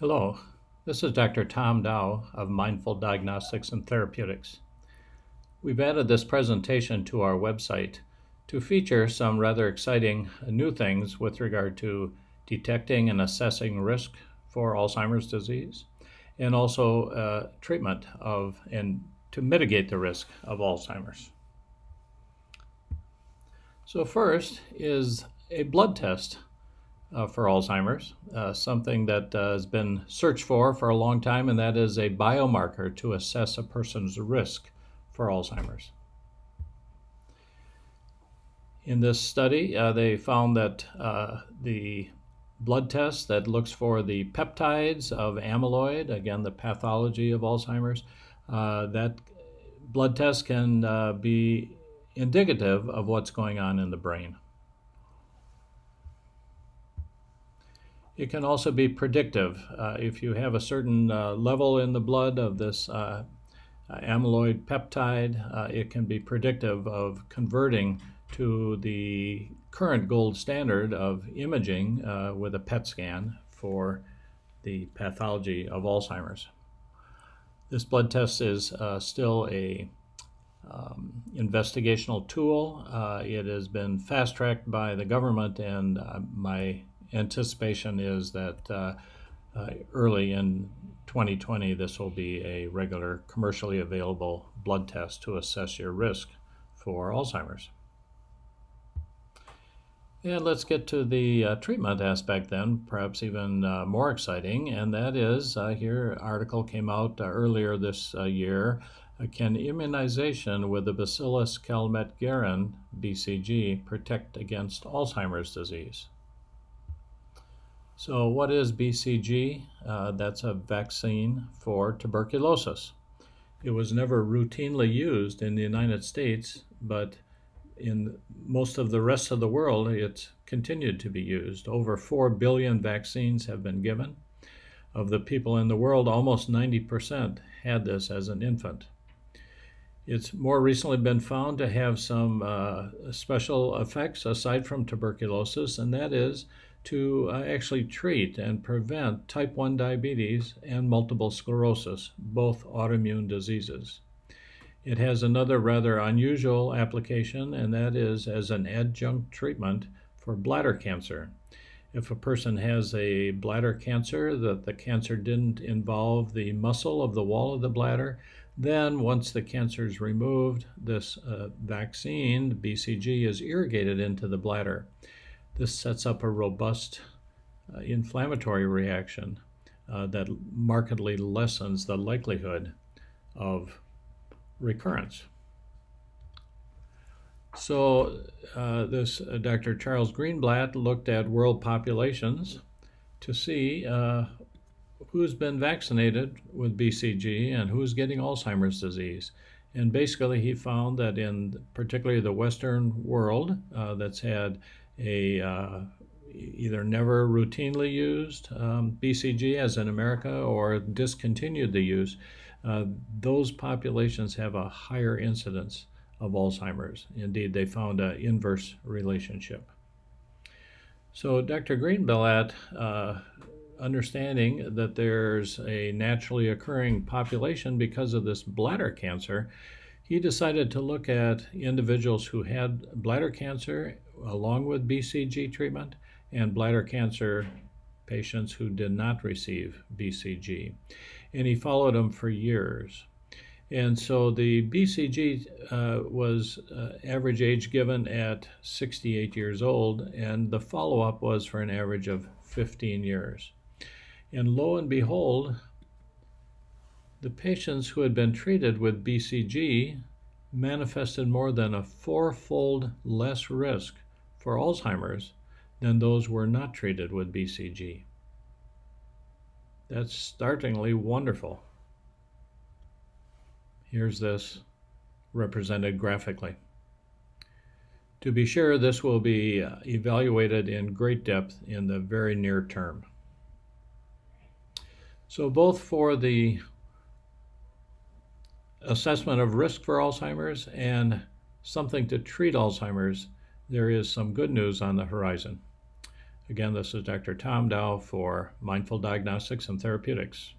Hello, this is Dr. Tom Dow of Mindful Diagnostics and Therapeutics. We've added this presentation to our website to feature some rather exciting new things with regard to detecting and assessing risk for Alzheimer's disease and also treatment of and to mitigate the risk of Alzheimer's. So first is a blood test for Alzheimer's, something that has been searched for a long time, and that is a biomarker to assess a person's risk for Alzheimer's. In this study, they found that the blood test that looks for the peptides of amyloid, again, the pathology of Alzheimer's, that blood test can be indicative of what's going on in the brain. It can also be predictive. If you have a certain level in the blood of this amyloid peptide, it can be predictive of converting to the current gold standard of imaging with a PET scan for the pathology of Alzheimer's. This blood test is still a investigational tool. It has been fast-tracked by the government, and my anticipation is that early in 2020 this will be a regular commercially available blood test to assess your risk for Alzheimer's. And let's get to the treatment aspect then, perhaps even more exciting, and that is, here an article came out earlier this year, can immunization with the Bacillus calmette-guerin, BCG, protect against Alzheimer's disease? So what is BCG? That's a vaccine for tuberculosis. It was never routinely used in the United States, but in most of the rest of the world, it's continued to be used. Over 4 billion vaccines have been given. Of the people in the world, almost 90% had this as an infant. It's more recently been found to have some special effects aside from tuberculosis, and that is to actually treat and prevent type 1 diabetes and multiple sclerosis, both autoimmune diseases. It has another rather unusual application, and that is as an adjunct treatment for bladder cancer. If a person has a bladder cancer, that the cancer didn't involve the muscle of the wall of the bladder, then once the cancer is removed, this vaccine, BCG, is irrigated into the bladder. This sets up a robust inflammatory reaction that markedly lessens the likelihood of recurrence. So this Dr. Charles Greenblatt looked at world populations to see who's been vaccinated with BCG and who's getting Alzheimer's disease. And basically he found that in particularly the Western world that's had a either never routinely used BCG as in America or discontinued the use, those populations have a higher incidence of Alzheimer's. Indeed, they found an inverse relationship. So Dr. Greenblatt, understanding that there's a naturally occurring population because of this bladder cancer, he decided to look at individuals who had bladder cancer along with BCG treatment and bladder cancer patients who did not receive BCG. And he followed them for years. And so the BCG was average age given at 68 years old, and the follow-up was for an average of 15 years. And lo and behold, the patients who had been treated with BCG manifested more than a 4-fold less risk for Alzheimer's than those who were not treated with BCG. That's startlingly wonderful. Here's this represented graphically. To be sure, this will be evaluated in great depth in the very near term. So both for the assessment of risk for Alzheimer's and something to treat Alzheimer's, there is some good news on the horizon. Again, this is Dr. Tom Dow for Mindful Diagnostics and Therapeutics.